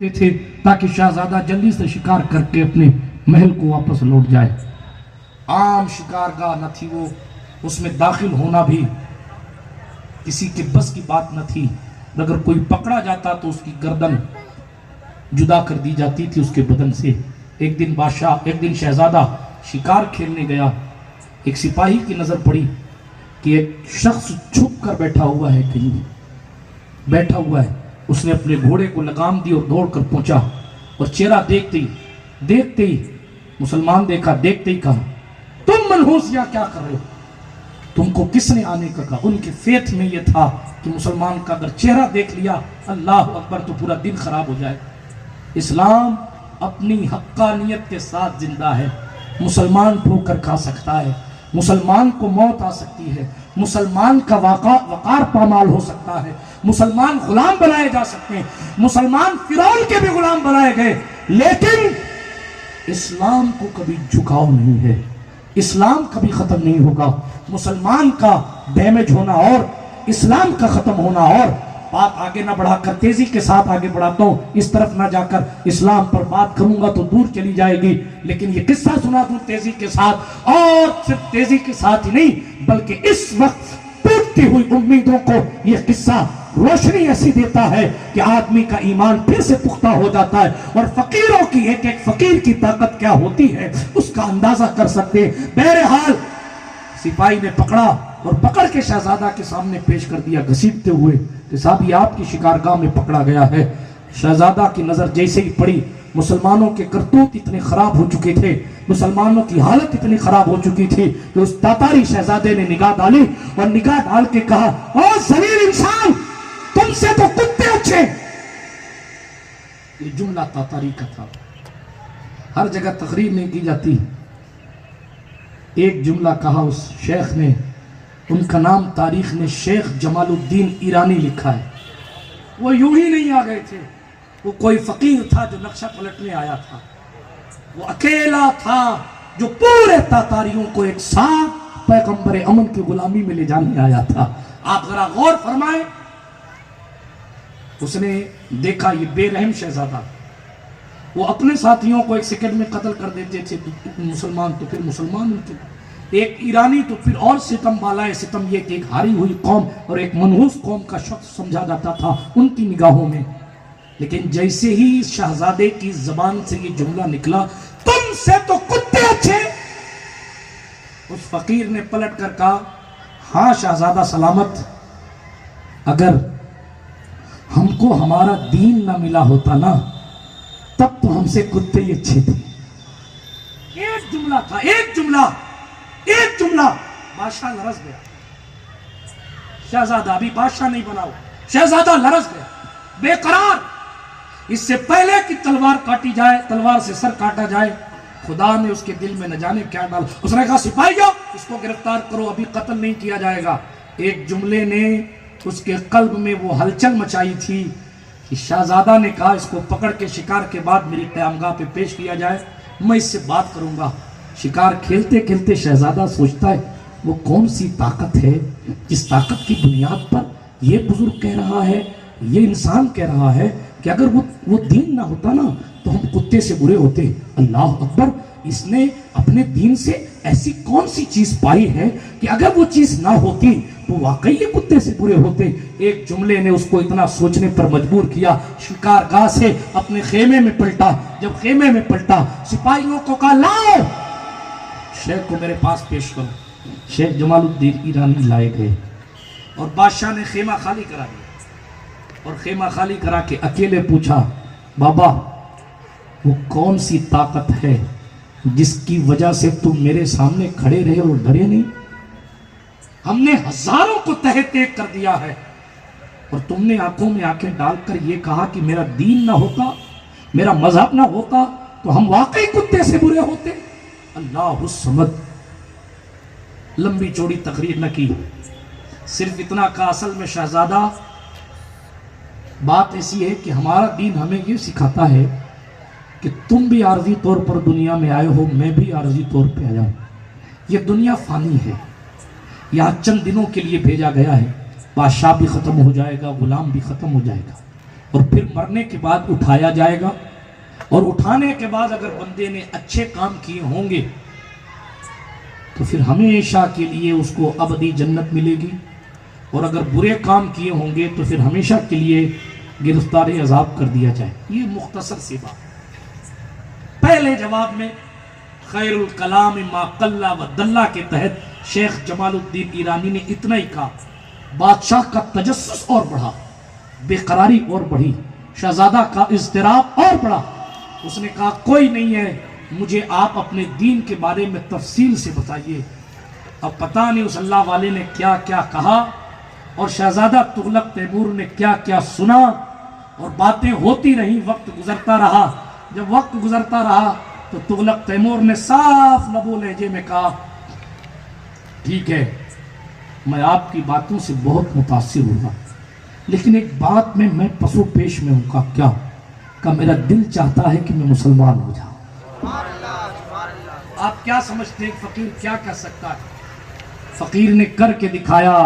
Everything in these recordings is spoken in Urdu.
تھے تاکہ شہزادہ جلدی سے شکار کر کے اپنے محل کو واپس لوٹ جائے۔ عام شکارگاہ نہ تھی وہ، اس میں داخل ہونا بھی کسی کے بس کی بات نہ تھی۔ اگر کوئی پکڑا جاتا تو اس کی گردن جدا کر دی جاتی تھی اس کے بدن سے۔ ایک دن شہزادہ شکار کھیلنے گیا، ایک سپاہی کی نظر پڑی کہ ایک شخص چھپ کر بیٹھا ہوا ہے، کہیں بیٹھا ہوا ہے۔ اس نے اپنے گھوڑے کو لگام دی اور دوڑ کر پہنچا اور چہرہ دیکھتے ہی مسلمان دیکھا، دیکھتے ہی کہا، تم منحوس یہاں کیا کر رہے ہو؟ تم کو کس نے آنے کا کہا؟ ان کے فیت میں یہ تھا کہ مسلمان کا اگر چہرہ دیکھ لیا اللہ اکبر تو پورا دن خراب ہو جائے۔ اسلام اپنی حقانیت کے ساتھ زندہ ہے۔ مسلمان ٹھوکر کھا سکتا ہے، مسلمان کو موت آ سکتی ہے، مسلمان کا وقار پامال ہو سکتا ہے، مسلمان غلام بنائے جا سکتے ہیں، مسلمان فرعون کے بھی غلام بنائے گئے، لیکن اسلام کو کبھی جھکاؤ نہیں ہے، اسلام کبھی ختم نہیں ہوگا۔ مسلمان کا ڈیمیج ہونا اور اسلام کا ختم ہونا اور۔ بات آگے نہ بڑھا کر تیزی کے ساتھ آگے بڑھاتا ہوں، اس طرف نہ جا کر اسلام پر بات کروں گا تو دور چلی جائے گی، لیکن یہ قصہ سنا دوں تیزی کے ساتھ، اور صرف تیزی کے ساتھ ہی نہیں بلکہ اس وقت ٹوٹتی ہوئی امیدوں کو یہ قصہ روشنی ایسی دیتا ہے کہ آدمی کا ایمان پھر سے پختہ ہو جاتا ہے، اور فقیروں کی ایک فقیر کی طاقت کیا ہوتی ہے اس کا اندازہ کر سکتے ہیں۔ بہرحال سپاہی نے پکڑا اور پکڑ کے شہزادہ کے سامنے پیش کر دیا گھسیٹتے ہوئے کہ صاحب یہ آپ کی شکارگاہ میں پکڑا گیا ہے۔ شہزادہ کی نظر جیسے ہی پڑی، مسلمانوں کے کرتوت اتنے خراب ہو چکے تھے، مسلمانوں کی حالت اتنی خراب ہو چکی تھی کہ اس تاتاری شہزادے نے نگاہ ڈالی اور نگاہ ڈال کے کہا، او ذلیل انسان، تم سے تو کتے اچھے۔ یہ جملہ تاتاری کا تھا، ہر جگہ تقریر نہیں کی جاتی۔ ایک جملہ کہا اس شیخ نے، ان کا نام تاریخ نے شیخ جمال الدین ایرانی لکھا ہے۔ وہ یوں ہی نہیں آ گئے تھے، وہ کوئی فقیر تھا جو نقشہ پلٹنے آیا تھا، وہ اکیلا تھا جو پورے تاتاریوں کو ایک ساتھ پیغمبر امن کی غلامی میں لے جانے آیا تھا۔ آپ ذرا غور فرمائیں، اس نے دیکھا یہ بے رحم شہزادہ، وہ اپنے ساتھیوں کو ایک سیکنڈ میں قتل کر دیتے تھے، مسلمان تو پھر مسلمان ان کے، ایک ایرانی تو پھر اور ستم بالائے ستم، یہ کہ ایک ہاری ہوئی قوم اور ایک منحوس قوم کا شخص سمجھا جاتا تھا ان کی نگاہوں میں۔ لیکن جیسے ہی شہزادے کی زبان سے یہ جملہ نکلا، تم سے تو کتے اچھے، اس فقیر نے پلٹ کر کہا، ہاں شہزادہ سلامت، اگر ہم کو ہمارا دین نہ ملا ہوتا نا تب تو ہم سے کتے ہی اچھے تھے۔ ایک جملہ تھا، ایک جملہ، بادشاہ لرز گیا۔ شہزادہ ابھی بادشاہ نہیں بنا ہوا، شہزادہ لرز گیا، بے قرار۔ اس سے پہلے کہ تلوار کاٹی جائے، تلوار سے سر کاٹا جائے، خدا نے اس کے دل میں نہ جانے کیا ڈالا۔ اس نے کہا، سپاہیوں اس کو گرفتار کرو، ابھی قتل نہیں کیا جائے گا۔ ایک جملے نے اس کے قلب میں وہ ہلچل مچائی تھی کہ شہزادہ نے کہا، اس کو پکڑ کے شکار کے بعد میری قیامگاہ پہ پیش کیا جائے، میں اس سے بات کروں گا۔ شکار کھیلتے کھیلتے شہزادہ سوچتا ہے، وہ کون سی طاقت ہے جس طاقت کی بنیاد پر یہ بزرگ کہہ رہا ہے، یہ انسان کہہ رہا ہے کہ اگر وہ دین نہ ہوتا نا تو ہم کتے سے برے ہوتے۔ اللہ اکبر، اس نے اپنے دین سے ایسی کون سی چیز پائی ہے کہ اگر وہ چیز نہ ہوتی تو واقعی یہ کتے سے برے ہوتے۔ ایک جملے نے اس کو اتنا سوچنے پر مجبور کیا، شکارگاہ سے اپنے خیمے میں پلٹا۔ جب خیمے میں پلٹا، سپاہیوں کو کہا، لاؤ شیخ کو میرے پاس پیش کرو۔ شیخ جمال الدین ایرانی لائے گئے اور بادشاہ نے خیمہ خالی کرا دیا، اور خیمہ خالی کرا کے اکیلے پوچھا، بابا وہ کون سی طاقت ہے جس کی وجہ سے تم میرے سامنے کھڑے رہے اور ڈرے نہیں؟ ہم نے ہزاروں کو تہہ تیگ کر دیا ہے اور تم نے آنکھوں میں آنکھیں ڈال کر یہ کہا کہ میرا دین نہ ہوتا، میرا مذہب نہ ہوتا تو ہم واقعی کتے سے برے ہوتے۔ اللہ الصمد۔ لمبی چوڑی تقریر نہ کی، صرف اتنا کہا، اصل میں شہزادہ بات ایسی ہے کہ ہمارا دین ہمیں یہ سکھاتا ہے کہ تم بھی عارضی طور پر دنیا میں آئے ہو، میں بھی عارضی طور پہ آیا ہوں، یہ دنیا فانی ہے، یہاں چند دنوں کے لیے بھیجا گیا ہے، بادشاہ بھی ختم ہو جائے گا، غلام بھی ختم ہو جائے گا، اور پھر مرنے کے بعد اٹھایا جائے گا، اور اٹھانے کے بعد اگر بندے نے اچھے کام کیے ہوں گے تو پھر ہمیشہ کے لیے اس کو ابدی جنت ملے گی، اور اگر برے کام کیے ہوں گے تو پھر ہمیشہ کے لیے گرفتار عذاب کر دیا جائے۔ یہ مختصر سی بات۔ پہلے جواب میں خیر الکلام ما قل و دل کے تحت شیخ جمال الدین ایرانی نے اتنا ہی کہا، بادشاہ کا تجسس اور بڑھا، بے قراری اور بڑھی، شہزادہ کا اضطراب اور بڑھا۔ اس نے کہا کوئی نہیں ہے، مجھے آپ اپنے دین کے بارے میں تفصیل سے بتائیے۔ اب پتہ نہیں اس اللہ والے نے کیا کیا کہا، اور شہزادہ تغلق تیمور نے کیا کیا سنا، اور باتیں ہوتی رہیں، وقت گزرتا رہا۔ جب وقت گزرتا رہا تو تغلق تیمور نے صاف لب و لہجے میں کہا ٹھیک ہے، میں آپ کی باتوں سے بہت متاثر ہوا، لیکن ایک بات میں پسو پیش میں ہوں۔ کہا کیا؟ کہ میرا دل چاہتا ہے کہ میں مسلمان ہو جاؤں۔ آپ کیا سمجھتے ہیں فقیر کیا کر سکتا ہے؟ فقیر نے کر کے دکھایا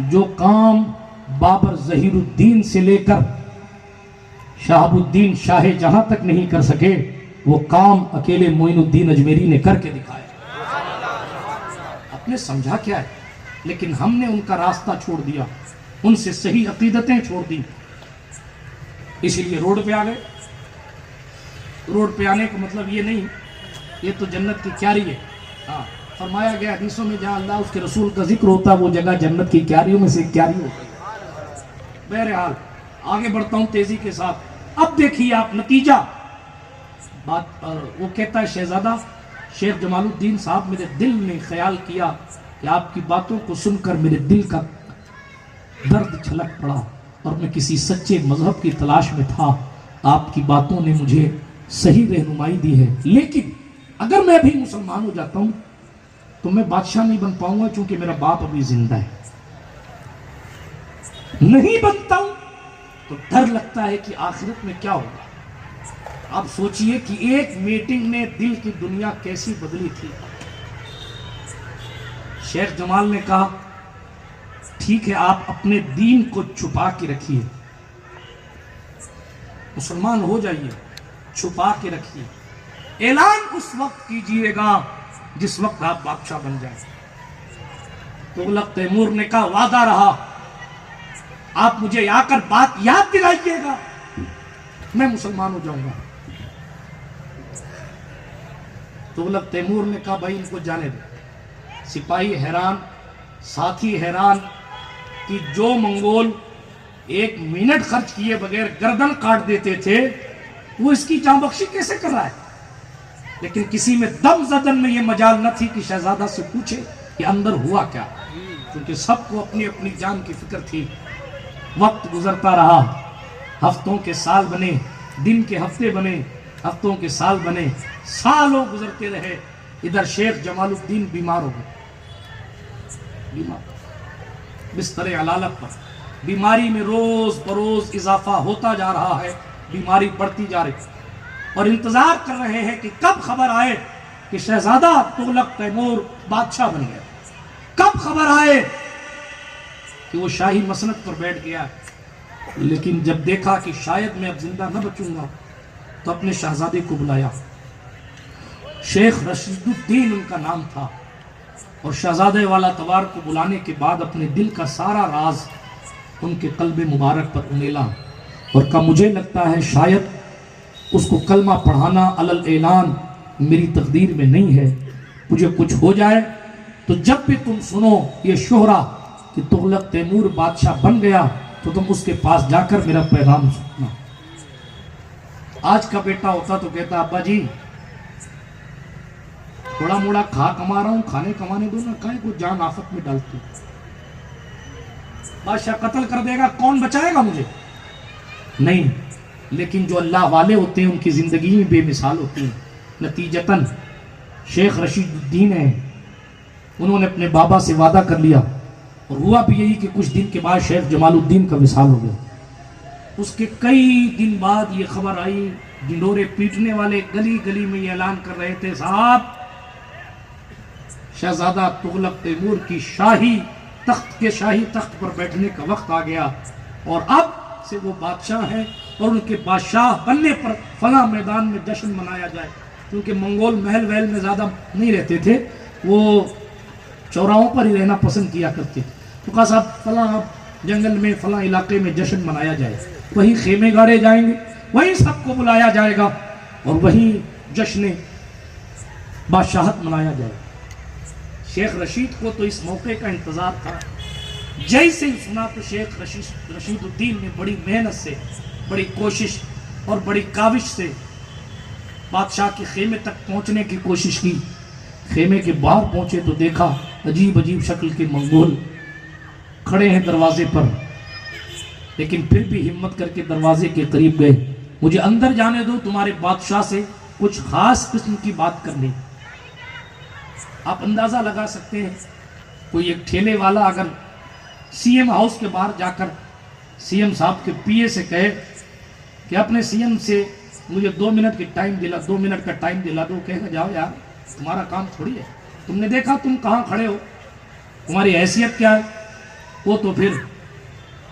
جو کام بابر ظہیر الدین سے لے کر شہاب الدین شاہ جہاں تک نہیں کر سکے، وہ کام اکیلے معین الدین اجمیری نے کر کے دکھایا۔ آپ نے سمجھا کیا ہے؟ لیکن ہم نے ان کا راستہ چھوڑ دیا، ان سے صحیح عقیدتیں چھوڑ دی، اسی لیے روڈ پہ آ گئے۔ روڈ پہ آنے کا مطلب یہ نہیں یہ تو جنت کی کیاری ہے۔ ہاں، فرمایا گیا حدیثوں میں جہاں اللہ اس کے رسول کا ذکر ہوتا ہے وہ جگہ جنت کی کیاریوں میں سے ایک کیاری ہوتی ہے۔ بہرحال آگے بڑھتا ہوں تیزی کے ساتھ۔ اب دیکھیے آپ نتیجہ بات، وہ کہتا ہے شہزادہ شیخ جمال الدین صاحب میرے دل نے خیال کیا کہ آپ کی باتوں کو سن کر میرے دل کا درد چھلک پڑا، اور میں کسی سچے مذہب کی تلاش میں تھا۔ آپ کی باتوں نے مجھے صحیح رہنمائی دی ہے، لیکن اگر میں بھی مسلمان ہو جاتا ہوں تو میں بادشاہ نہیں بن پاؤں گا، چونکہ میرا باپ ابھی زندہ ہے۔ نہیں بنتا ہوں تو ڈر لگتا ہے کہ آخرت میں کیا ہوگا۔ آپ سوچئے کہ ایک میٹنگ نے دل کی دنیا کیسی بدلی تھی۔ شیخ جمال نے کہا ٹھیک ہے، آپ اپنے دین کو چھپا کے رکھیے، مسلمان ہو جائیے، چھپا کے رکھیے، اعلان اس وقت کیجئے گا جس وقت آپ بادشاہ بن جائیں۔ تغلق تیمور نے کہا وعدہ رہا، آپ مجھے آ کر بات یاد دلائیے گا، میں مسلمان ہو جاؤں گا۔ تغلق تیمور نے کہا بھائی ان کو جانے دے۔ سپاہی حیران، ساتھی حیران کہ جو منگول ایک منٹ خرچ کیے بغیر گردن کاٹ دیتے تھے وہ اس کی جان بخشی کیسے کر رہا ہے؟ لیکن کسی میں دم زدن میں یہ مجال نہ تھی کہ شہزادہ سے پوچھے کہ اندر ہوا کیا، کیونکہ سب کو اپنی اپنی جان کی فکر تھی۔ وقت گزرتا رہا، ہفتوں کے سال بنے، دن کے ہفتے بنے، ہفتوں کے سال بنے، سالوں گزرتے رہے۔ ادھر شیخ جمال الدین بیمار ہو گئے، بیمار بستر علالت پر، بیماری میں روز بروز اضافہ ہوتا جا رہا ہے، بیماری بڑھتی جا رہی، اور انتظار کر رہے ہیں کہ کب خبر آئے کہ شہزادہ تغلق تیمور بادشاہ بن گیا، کب خبر آئے کہ وہ شاہی مسند پر بیٹھ گیا۔ لیکن جب دیکھا کہ شاید میں اب زندہ نہ بچوں گا تو اپنے شہزادے کو بلایا، شیخ رشید الدین ان کا نام تھا، اور شہزادے والا توار کو بلانے کے بعد اپنے دل کا سارا راز ان کے قلب مبارک پر انیلا، اور کہا مجھے لگتا ہے شاید اس کو کلمہ پڑھانا علل اعلان میری تقدیر میں نہیں ہے، مجھے کچھ ہو جائے تو جب بھی تم سنو یہ شہرہ کہ تغلق تیمور بادشاہ بن گیا تو تم اس کے پاس جا کر میرا پیغام سننا۔ آج کا بیٹا ہوتا تو کہتا ابا جی تھوڑا موڑا کھا کما رہا ہوں، کھانے کمانے دو نا، کہیں کو جان آفت میں ڈالتی، بادشاہ قتل کر دے گا، کون بچائے گا مجھے؟ نہیں، لیکن جو اللہ والے ہوتے ہیں ان کی زندگی میں بے مثال ہوتی ہیں۔ نتیجتاً شیخ رشید الدین ہیں، انہوں نے اپنے بابا سے وعدہ کر لیا، اور ہوا بھی یہی کہ کچھ دن کے بعد شیخ جمال الدین کا وصال ہو گیا۔ اس کے کئی دن بعد یہ خبر آئی، ڈنڈورے پیٹنے والے گلی گلی میں یہ اعلان کر رہے تھے صاحب شہزادہ تغلق تیمور کی شاہی تخت پر بیٹھنے کا وقت آ گیا، اور اب سے وہ بادشاہ ہیں اور ان کے بادشاہ بننے پر فلاں میدان میں جشن منایا جائے. کیونکہ منگول محل وحل میں زیادہ نہیں رہتے تھے, وہ چوراہوں پر ہی رہنا پسند کیا کرتے تھے. تو کہا صاحب فلاں جنگل میں فلاں علاقے میں جشن منایا جائے, وہیں خیمے گاڑے جائیں گے, وہیں سب کو بلایا جائے گا اور وہیں جشن بادشاہت منایا جائے. شیخ رشید کو تو اس موقع کا انتظار تھا. جیسے ہی سنا تو شیخ رشید الدین نے بڑی محنت سے, بڑی کوشش اور بڑی کاوش سے بادشاہ کے خیمے تک پہنچنے کی کوشش کی. خیمے کے باہر پہنچے تو دیکھا عجیب عجیب شکل کے منگول کھڑے ہیں دروازے پر, لیکن پھر بھی ہمت کر کے دروازے کے قریب گئے. مجھے اندر جانے دو, تمہارے بادشاہ سے کچھ خاص قسم کی بات کرنی. آپ اندازہ لگا سکتے ہیں, کوئی ایک ٹھیلے والا اگر سی ایم ہاؤس کے باہر جا کر سی ایم صاحب کے پی اے سے کہے کہ اپنے سی ایم سے مجھے 2 منٹ کی ٹائم دلا, 2 منٹ کا ٹائم دلا دو, کہے گا جاؤ یار تمہارا کام تھوڑی ہے, تم نے دیکھا تم کہاں کھڑے ہو, تمہاری حیثیت کیا ہے. وہ تو پھر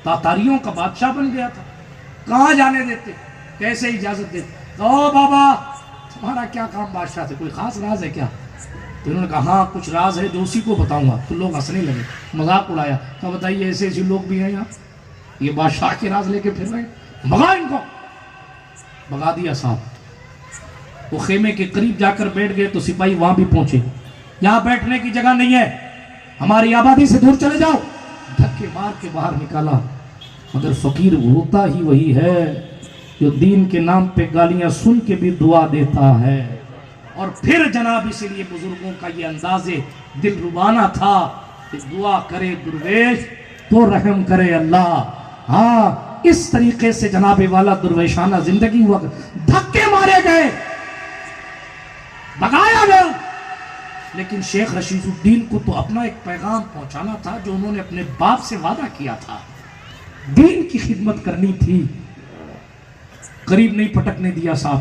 تاتاریوں کا بادشاہ بن گیا تھا, کہاں جانے دیتے, کیسے اجازت دیتے. او بابا تمہارا کیا کام بادشاہ سے, کوئی خاص راز ہے کیا؟ تو انہوں نے کہا ہاں کچھ راز ہے جو اسی کو بتاؤں گا. تو لوگ ہنسنے لگے, مذاق اڑایا. کہا بتائیے ایسے ایسے لوگ بھی ہیں یہاں, یہ بادشاہ کے راز لے کے پھر رہے, بھگا ان کو. بھگا دیا صاحب. وہ خیمے کے قریب جا کر بیٹھ گئے تو سپاہی وہاں بھی پہنچے, یہاں بیٹھنے کی جگہ نہیں ہے, ہماری آبادی سے دور چلے جاؤ. دھکے مار کے باہر نکالا. مگر فقیر ہوتا ہی وہی ہے جو دین کے نام پہ گالیاں سن کے بھی دعا دیتا ہے. اور پھر جناب اسی لیے بزرگوں کا یہ انداز دل ربانہ تھا کہ دعا کرے درویش تو رحم کرے اللہ. ہاں اس طریقے سے جناب والا درویشانہ زندگی ہوا. دھکے مارے گئے, بھگایا گیا, لیکن شیخ رشید الدین کو تو اپنا ایک پیغام پہنچانا تھا جو انہوں نے اپنے باپ سے وعدہ کیا تھا. دین کی خدمت کرنی تھی. قریب نہیں پٹکنے دیا صاحب.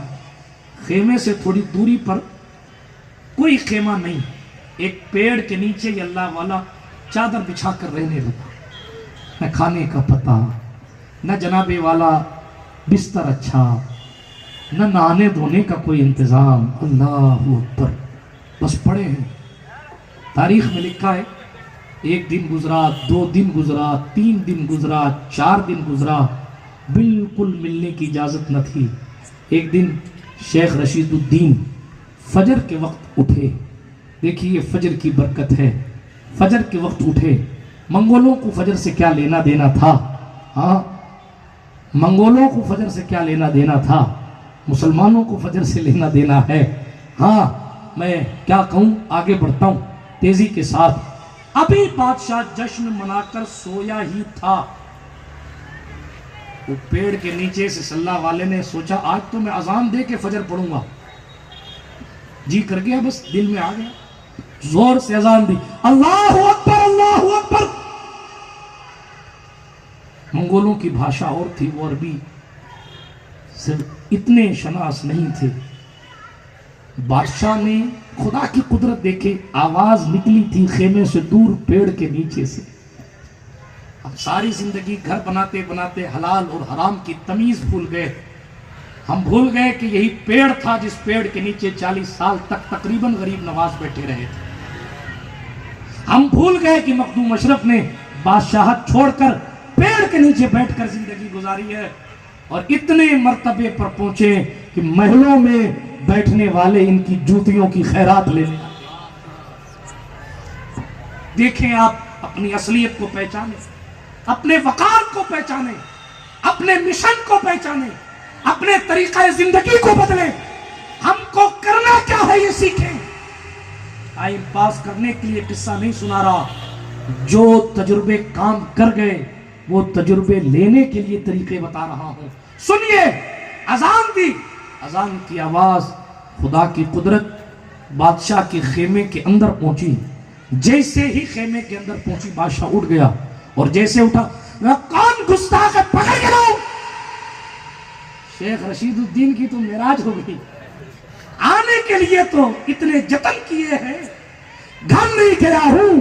خیمے سے تھوڑی دوری پر کوئی خیمہ نہیں, ایک پیڑ کے نیچے یہ اللہ والا چادر بچھا کر رہنے لگا. نہ کھانے کا پتہ, نہ جناب والا بستر اچھا, نہ نہانے دھونے کا کوئی انتظام. اللہ اکبر. بس پڑے ہیں. تاریخ میں لکھا ہے 1 دن گزرا, 2 دن گزرا, 3 دن گزرا, 4 دن گزرا, بالکل ملنے کی اجازت نہ تھی. ایک دن شیخ رشید الدین فجر کے وقت اٹھے. دیکھیے فجر کی برکت ہے. فجر کے وقت اٹھے. منگولوں کو فجر سے کیا لینا دینا تھا؟ ہاں منگولوں کو فجر سے کیا لینا دینا تھا؟ مسلمانوں کو فجر سے لینا دینا ہے. ہاں میں کیا کہوں, آگے بڑھتا ہوں تیزی کے ساتھ. ابھی بادشاہ جشن منا کر سویا ہی تھا. وہ پیڑ کے نیچے سے صلی والے نے سوچا آج تو میں اذان دے کے فجر پڑھوں گا. جی کر گیا, بس دل میں آ گیا. زور سے اذان دی, اللہ اکبر اللہ اکبر. منگولوں کی بھاشا اور تھی, وہ عربی صرف اتنے شناس نہیں تھے. بادشاہ نے خدا کی قدرت دیکھے, آواز نکلی تھی خیمے سے دور پیڑ کے نیچے سے. اب ساری زندگی گھر بناتے بناتے حلال اور حرام کی تمیز بھول گئے. ہم بھول گئے کہ یہی پیڑ تھا جس پیڑ کے نیچے 40 سال تک تقریباً غریب نواز بیٹھے رہے تھے. ہم بھول گئے کہ مخدوم اشرف نے بادشاہت چھوڑ کر پیڑ کے نیچے بیٹھ کر زندگی گزاری ہے. اور اتنے مرتبے پر پہنچے کہ محلوں میں بیٹھنے والے ان کی جوتیوں کی خیرات لینے. دیکھیں آپ اپنی اصلیت کو پہچانیں, اپنے وقار کو پہچانیں, اپنے مشن کو پہچانیں, اپنے طریقہ زندگی کو بدلیں. ہم کو کرنا کیا ہے یہ سیکھیں. ٹائم پاس کرنے کے لیے قصہ نہیں سنا رہا, جو تجربے کام کر گئے وہ تجربے لینے کے لیے طریقے بتا رہا ہوں. سنیے, اذان دی, اذان کی آواز, خدا کی قدرت بادشاہ کے خیمے کے اندر پہنچی. جیسے ہی خیمے کے اندر پہنچی بادشاہ اٹھ گیا, اور جیسے اٹھا کون گستاخ ہے پکڑ کے لاؤ. شیخ رشید الدین کی تو معراج ہو گئی. آنے کے لیے تو اتنے جتن کیے ہیں, گھر نہیں گیا ہوں,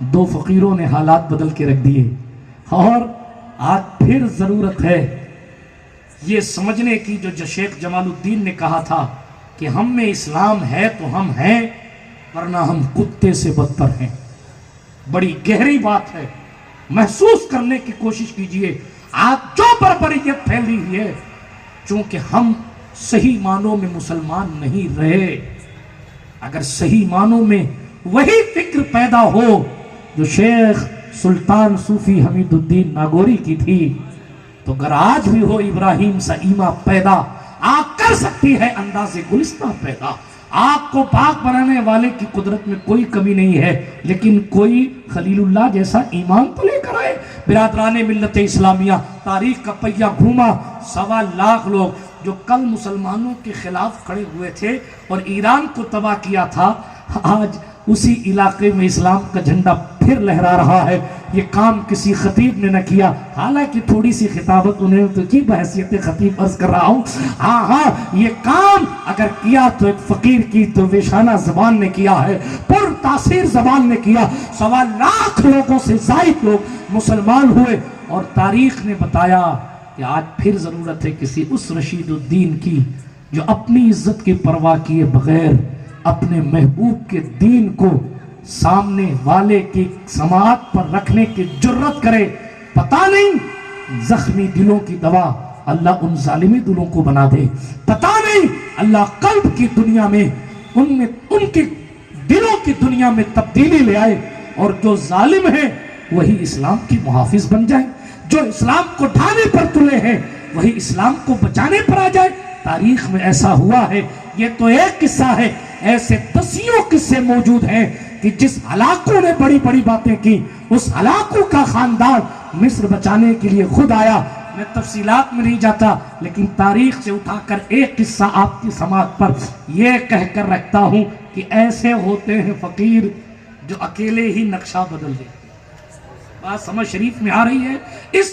دو فقیروں نے حالات بدل کے رکھ دیے، اور آج پھر ضرورت ہے یہ سمجھنے کی جو شیخ جمال الدین نے کہا تھا کہ ہم میں اسلام ہے تو ہم ہیں، ورنہ ہم کتے سے بدتر ہیں۔ بڑی گہری بات ہے، محسوس کرنے کی کوشش کیجئے۔ آج جو بربریت پھیلی ہوئی ہے، چونکہ ہم صحیح معنوں میں مسلمان نہیں رہے۔ اگر صحیح معنوں میں وہی فکر پیدا ہو جو شیخ سلطان صوفی حمید الدین ناگوری کی تھی، تو اگر آج بھی ہو ابراہیم سا ایمہ پیدا، آگ کر سکتی ہے انداز گلستہ پیدا۔ آگ کو پاک بنانے والے کی قدرت میں کوئی کمی نہیں ہے، لیکن کوئی خلیل اللہ جیسا ایمان تو لے کر آئے۔ برادران ملت اسلامیہ، تاریخ کا پہیہ گھوما، 1.25 لاکھ لوگ جو کل مسلمانوں کے خلاف کھڑے ہوئے تھے اور ایران کو تباہ کیا تھا، آج اسی علاقے میں اسلام کا جھنڈا پھر لہرا رہا ہے۔ یہ کام کسی خطیب نے نہ کیا، حالانکہ تھوڑی سی خطابت انہیں تو کی بحیثیت خطیب عرض کر رہا ہوں۔ ہاں یہ کام اگر کیا تو ایک فقیر کی تو ویشانہ زبان نے کیا ہے، پر تاثیر زبان نے کیا۔ 1.25 لاکھ لوگوں سے زائد لوگ مسلمان ہوئے، اور تاریخ نے بتایا کہ آج پھر ضرورت ہے کسی اس رشید الدین کی جو اپنی عزت کی پرواہ کیے بغیر اپنے محبوب کے دین کو سامنے والے کی سماعت پر رکھنے کی جرت کرے۔ پتہ نہیں زخمی دلوں کی دوا اللہ ان ظالمی دلوں کو بنا دے، پتہ نہیں اللہ قلب کی دنیا میں ان کے دلوں کی دنیا میں تبدیلی لے آئے، اور جو ظالم ہیں وہی اسلام کی محافظ بن جائیں، جو اسلام کو ڈھانے پر تلے ہیں وہی اسلام کو بچانے پر آ جائے۔ تاریخ میں ایسا ہوا ہے، یہ تو ایک قصہ ہے، ایسے دسیوں قصے موجود ہیں کہ جس ہلاکوں نے بڑی بڑی باتیں کی، اس ہلاکوں کا خاندان مصر بچانے کے لیے خود آیا۔ میں تفصیلات میں نہیں جاتا، لیکن تاریخ سے اٹھا کر ایک قصہ آپ کی سماعت پر یہ کہہ کر رکھتا ہوں کہ ایسے ہوتے ہیں فقیر جو اکیلے ہی نقشہ بدل دیتے ہیں۔ بات سمجھ شریف میں آ رہی ہے؟ اس